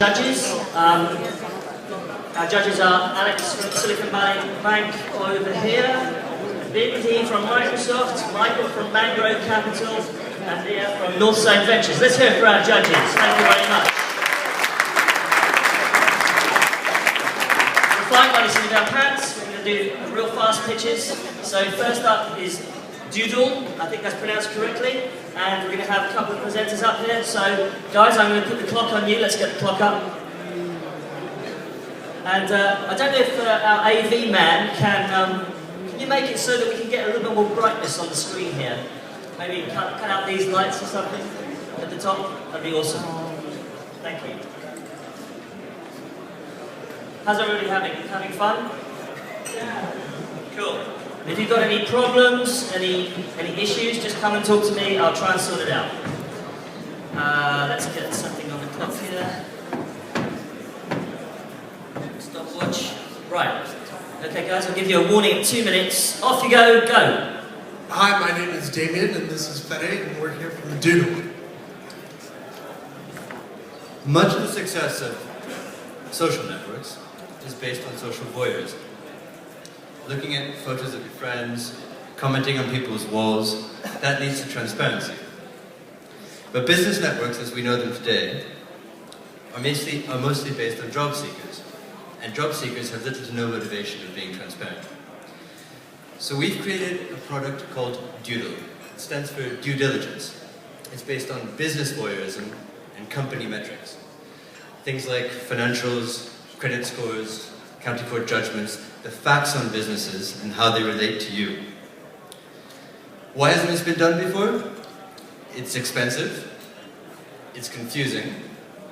Judges. Our judges are Alex from Silicon Valley Bank over here, Vindy from Microsoft, Michael from Mangrove Capital, and Leah from Northside Ventures. Let's hear it for our judges. Thank you very much. We're flying by the seat of our pants. We're going to do real fast pitches. So first up is Duedil, I think that's pronounced correctly, and we're going to have a couple of presenters up here. So guys, I'm going to put the clock on you. Let's get the clock up. And I don't know if our AV man can you make it so that we can get a little bit more brightness on the screen here? Maybe cut out these lights or something at the top? That'd be awesome. Thank you. How's everybody having fun? Yeah. Cool. If you've got any problems, any issues, just come and talk to me. I'll try and sort it out. Let's get something on the clock here. Stopwatch. Right. Okay, guys, I'll give you a warning at 2 minutes. Off you go, go. Hi, my name is Damien, and this is Fede, and we're here from Duedil. Much of the success of social networks is based on social voyeurism. Looking at photos of your friends, commenting on people's walls, that leads to transparency. But business networks, as we know them today, are mostly based on job seekers. And job seekers have little to no motivation of being transparent. So we've created a product called Duedil. It stands for due diligence. It's based on business voyeurism and company metrics. Things like financials, credit scores, county court judgments, the facts on businesses and how they relate to you. Why hasn't this been done before? It's expensive, it's confusing,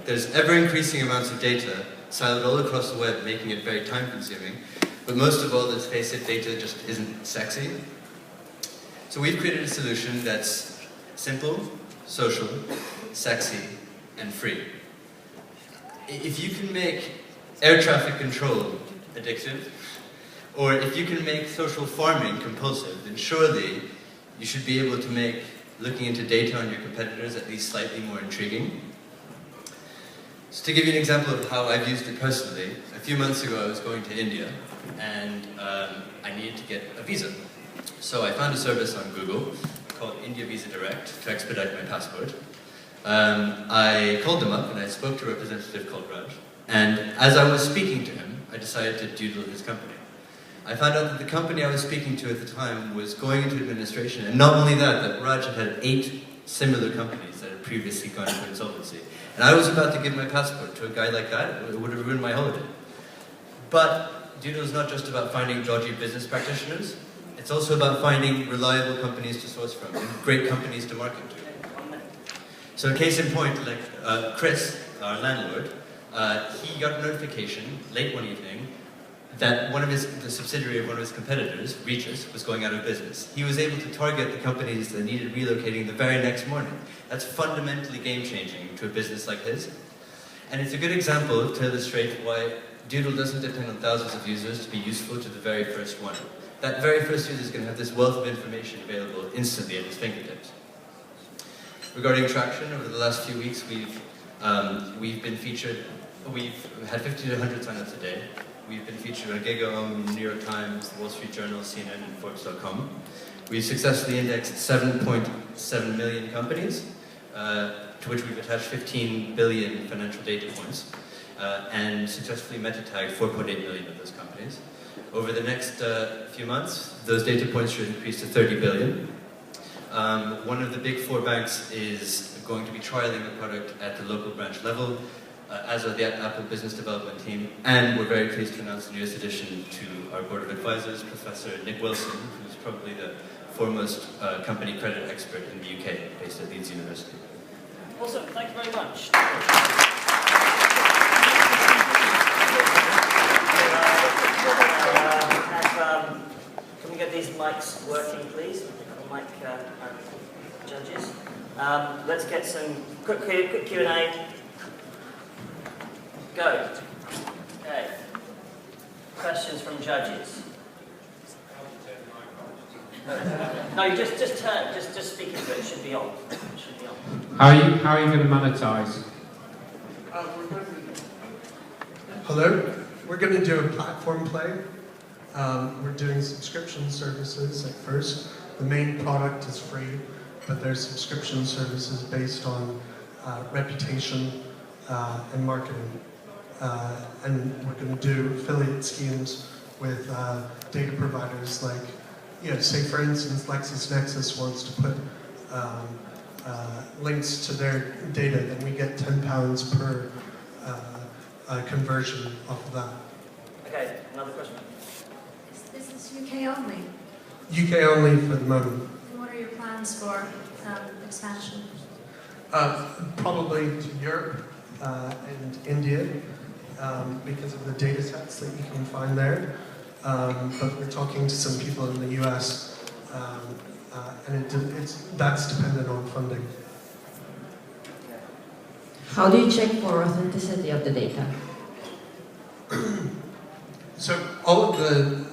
there's ever-increasing amounts of data siloed all across the web, making it very time-consuming. But most of all, let's face it, data just isn't sexy. So we've created a solution that's simple, social, sexy, and free. If you can make air traffic control addictive, or if you can make social farming compulsive, then surely you should be able to make looking into data on your competitors at least slightly more intriguing. So to give you an example of how I've used it personally, a few months ago I was going to India and I needed to get a visa. So I found a service on Google called India Visa Direct to expedite my passport. I called them up and I spoke to a representative called Raj. And as I was speaking to him, I decided to Duedil his company. I found out that the company I was speaking to at the time was going into administration, and not only that, that Raj had 8 similar companies that had previously gone into insolvency. And I was about to give my passport to a guy like that. It would have ruined my holiday. But Duedil is not just about finding dodgy business practitioners, it's also about finding reliable companies to source from, and great companies to market to. So case in point, like Chris, our landlord, he got a notification late one evening that the subsidiary of one of his competitors, Regis, was going out of business. He was able to target the companies that needed relocating the very next morning. That's fundamentally game-changing to a business like his. And it's a good example to illustrate why Duedil doesn't depend on thousands of users to be useful to the very first one. That very first user is going to have this wealth of information available instantly at his fingertips. Regarding traction, over the last few weeks, we've been featured. We've had 50 to 100 signups a day. We've been featured on GigaOM, New York Times, The Wall Street Journal, CNN, and Forbes.com. We've successfully indexed 7.7 million companies, to which we've attached 15 billion financial data points, and successfully meta-tagged 4.8 million of those companies. Over the next few months, those data points should increase to 30 billion. One of the big 4 banks is going to be trialing the product at the local branch level, as are the Apple Business Development team, and we're very pleased to announce the newest addition to our board of advisors, Professor Nick Wilson, who's probably the foremost company credit expert in the UK, based at Leeds University. Awesome, thank you very much. Can we get these mics working, please? Mic judges. Let's get some quick Q&A. Go. Okay. Questions from judges. No, you just turn. Just speak into it. It should be on. It should be on. How are you going to monetize? We're going to Hello. We're going to do a platform play. We're doing subscription services at first. The main product is free, but there's subscription services based on reputation and marketing. And we're going to do affiliate schemes with data providers like, say for instance, LexisNexis wants to put links to their data, then we get £10 per conversion off of that. Okay, another question. Is this UK only? UK only for the moment. And what are your plans for expansion? Probably to Europe and India because of the data sets that you can find there. But we're talking to some people in the US and that's dependent on funding. How do you check for authenticity of the data? So all of the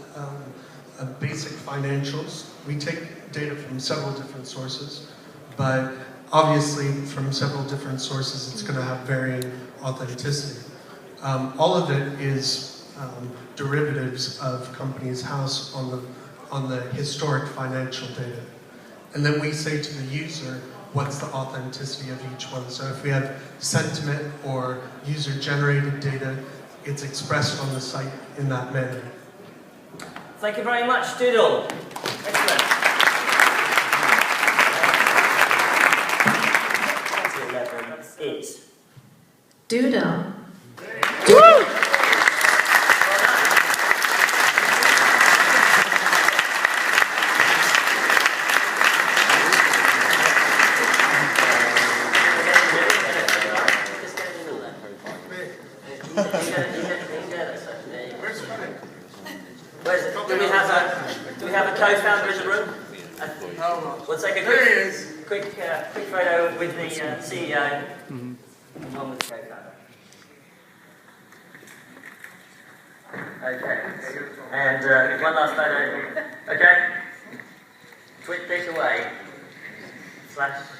basic financials, we take data from several different sources, but obviously from several different sources it's going to have varying authenticity. All of it is derivatives of companies' house on the historic financial data. And then we say to the user, what's the authenticity of each one? So if we have sentiment or user-generated data, it's expressed on the site in that manner. Thank you very much, Duedil. Excellent. 2011 is Duedil. Do we have a co-founder in the room? We'll take a quick photo with the CEO and one with the co-founder. Okay. And one last photo. Okay. Twit this away. /